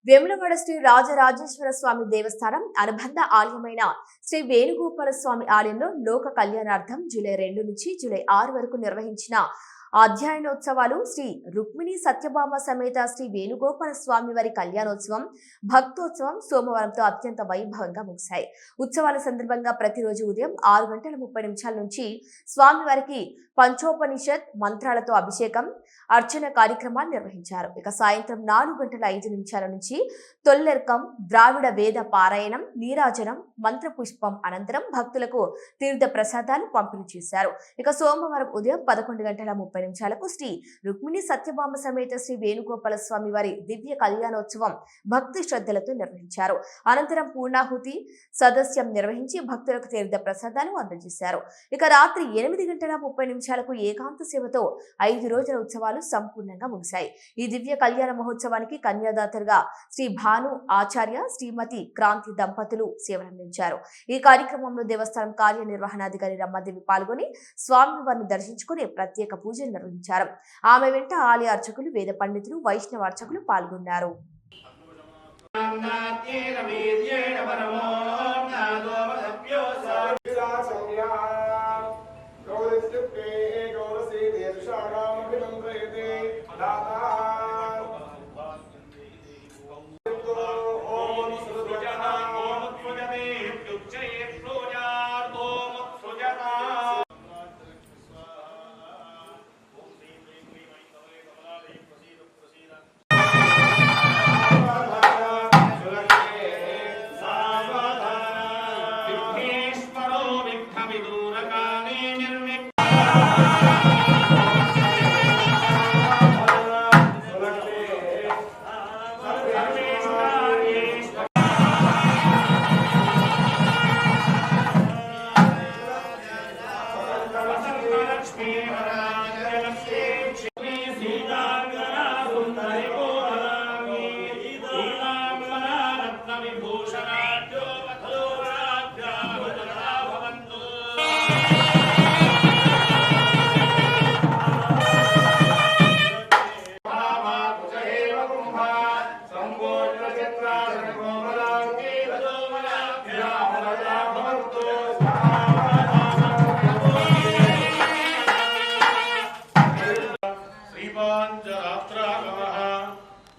వేములవాడ శ్రీ రాజరాజేశ్వర స్వామి దేవస్థానం అనుబంధ ఆలయమైన శ్రీ వేణుగోపాల స్వామి ఆలయంలో లోక కళ్యాణార్థం జూలై 2 నుంచి జూలై 6 వరకు నిర్వహించిన అధ్యయనోత్సవాలు శ్రీ రుక్మిణి సత్యభామ సమేత శ్రీ వేణుగోపాల స్వామి వారి కళ్యాణోత్సవం భక్తోత్సవం సోమవారంతో అత్యంత వైభవంగా ముగిశాయి. ఉత్సవాల సందర్భంగా ప్రతిరోజు ఉదయం 6:30 నుంచి స్వామివారికి పంచోపనిషత్ మంత్రాలతో అభిషేకం అర్చన కార్యక్రమాలు నిర్వహించారు. ఇక సాయంత్రం 4:05 నుంచి తొల్లెర్కం ద్రావిడ వేద పారాయణం నీరాజనం మంత్రపుష్పం అనంతరం భక్తులకు తీర్థ ప్రసాదాలు పంపిణీ చేశారు. ఇక సోమవారం ఉదయం 11:30 శ్రీ రుక్మిణి సత్యభామ సమేత శ్రీ వేణుగోపాల స్వామి వారి దివ్య కళ్యాణోత్సవం భక్తి శ్రద్ధలతో నిర్వహించారు. అనంతరం పూర్ణాహుతి సదస్యం నిర్వహించి భక్తులకు తీర్థ ప్రసాదాలు అందజేశారు. ఇక రాత్రి 8:30 ఏకాంత సేవతో 5 రోజుల ఉత్సవాలు సంపూర్ణంగా ముగిశాయి. ఈ దివ్య కళ్యాణ మహోత్సవానికి కన్యాదాతలుగా శ్రీ భాను ఆచార్య శ్రీమతి క్రాంతి దంపతులు సేవలందించారు. ఈ కార్యక్రమంలో దేవస్థానం కార్యనిర్వహణాధికారి రమ్మాదేవి పాల్గొని స్వామివారిని దర్శించుకుని ప్రత్యేక పూజలు నిర్వహించారు. ఆమె వెంట ఆలయ అర్చకులు వేద పండితులు వైష్ణవ అర్చకులు పాల్గొన్నారు.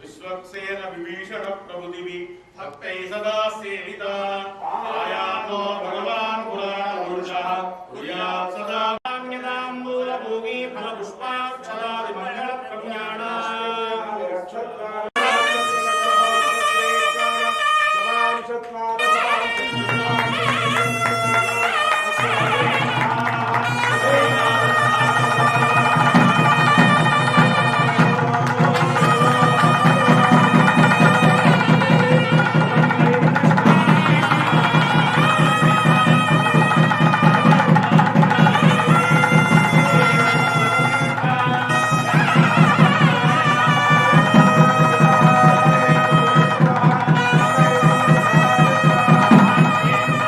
विश्वक्सेन विभीषण प्रभुदिवि भक्तै सदा सेविता आयातो भगवान् पुराण पुरुषः कुर्यात् सदा